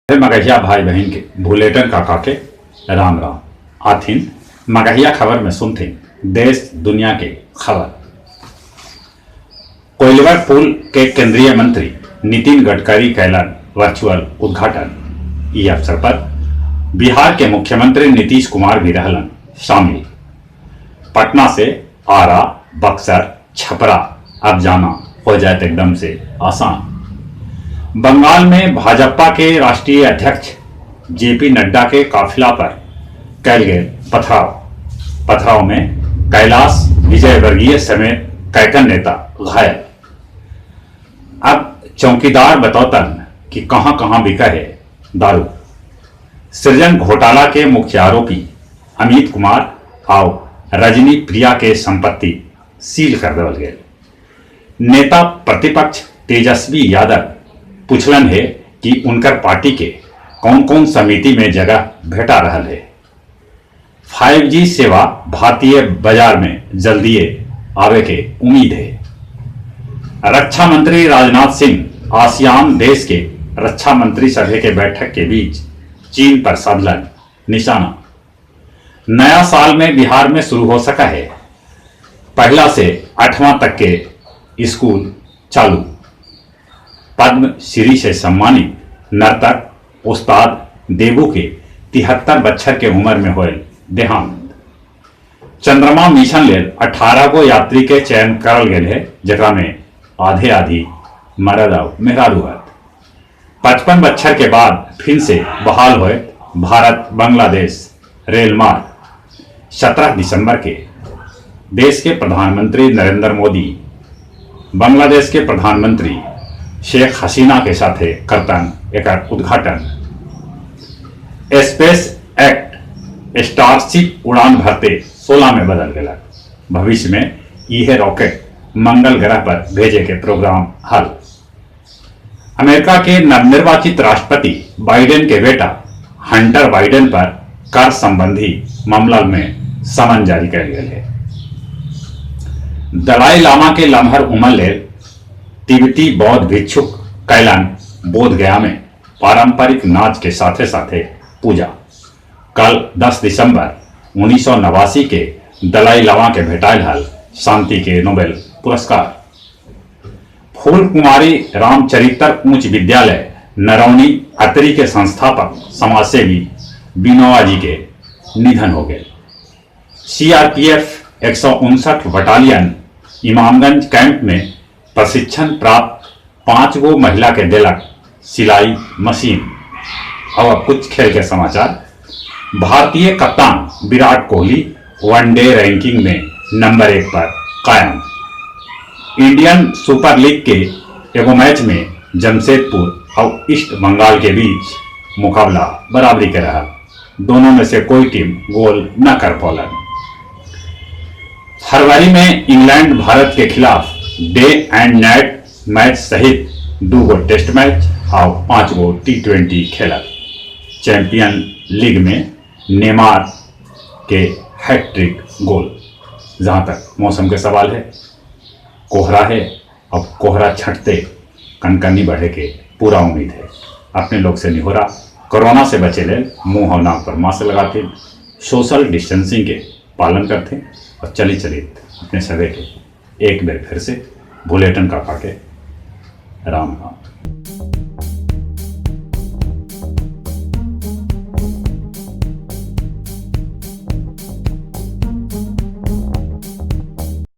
मगहिया भाई बहन के भूलेटन काका के राम राम आथिन मगहिया खबर में सुनथिन देश दुनिया के खबर। कोइलवर पुल के केंद्रीय मंत्री नितिन गडकरी कैलन वर्चुअल उद्घाटन। इस अवसर पर बिहार के मुख्यमंत्री नीतीश कुमार भी रहलन शामिल। पटना से आरा, बक्सर, छपरा अब जाना हो जाए एकदम से आसान। बंगाल में भाजपा के राष्ट्रीय अध्यक्ष जेपी नड्डा के काफिला पर कैल गए पथराव में कैलाश विजयवर्गीय समेत कैकन नेता घायल। अब चौकीदार बतौतन कि कहां कहां बिका है दारू। सृजन घोटाला के मुख्य आरोपी अमित कुमार और रजनी प्रिया के संपत्ति सील कर देवल गए। नेता प्रतिपक्ष तेजस्वी यादव पूछलन है कि उनकर पार्टी के कौन कौन समिति में जगह भेटा रहल है। 5G सेवा भारतीय बाजार में जल्दी आवे के उम्मीद है। रक्षा मंत्री राजनाथ सिंह आसियान देश के रक्षा मंत्री सभा के बैठक के बीच चीन पर साधलन निशाना। नया साल में बिहार में शुरू हो सका है पहला से 8वां तक के स्कूल चालू। पद्म श्री से सम्मानित नर्तक उस्ताद देवू के 73 बच्चर के उम्र में हुए देहांत। चंद्रमा मिशन ले 18 गो यात्री के चयन करल गए है, जरा में आधे आधी मरद और मेहरारू है। 55 बच्चर के बाद फिर से बहाल हुए भारत बांग्लादेश रेल मार्ग। 17 दिसंबर के देश के प्रधानमंत्री नरेंद्र मोदी बांग्लादेश के प्रधानमंत्री शेख हसीना के साथ करतन एक उद्घाटन। स्पेस एक्ट स्टारशिप उड़ान भरते 16 में बदल गया। भविष्य में यह रॉकेट मंगल ग्रह पर भेजे के प्रोग्राम हल। अमेरिका के नवनिर्वाचित राष्ट्रपति बाइडेन के बेटा हंटर बाइडेन पर कर संबंधी मामला में समन जारी कर गया है। दलाई लामा के लम्हर उम्र ले तिब्बती बौद्ध भिक्षुक कैलान बोध गया में पारंपरिक नाच के साथे साथे पूजा। कल 10 दिसंबर 1989 के दलाई लामा के भेटाइल हल शांति के नोबेल पुरस्कार। फूल कुमारी रामचरित्र उच्च विद्यालय नरौनी अतरी के संस्थापक समाजसेवी बिनोआ जी के निधन हो गए। सीआरपीएफ 159 बटालियन इमामगंज कैंप में प्रशिक्षण प्राप्त 5 गो महिला के दिलक सिलाई मशीन। और कुछ खेल के समाचार। भारतीय कप्तान विराट कोहली वनडे रैंकिंग में नंबर 1 पर कायम। इंडियन सुपर लीग के एगो मैच में जमशेदपुर और ईस्ट बंगाल के बीच मुकाबला बराबरी के रहा। दोनों में से कोई टीम गोल न कर पौलन। फरवरी में इंग्लैंड भारत के खिलाफ डे एंड नाइट मैच सहित 2 गो टेस्ट मैच और 5 गो T20 खेलक। चैंपियन लीग में नेमार के हैट्रिक गोल। जहां तक मौसम के सवाल है, कोहरा है और कोहरा छटते कनकनी बढ़े के पूरा उम्मीद है। अपने लोग से निहोरा कोरोना से बचे ले मुंह और नाक पर मास्क लगाते, सोशल डिस्टेंसिंग के पालन करते और चलित अपने सवे के एक बार फिर से भूलेटन काका के राम राम।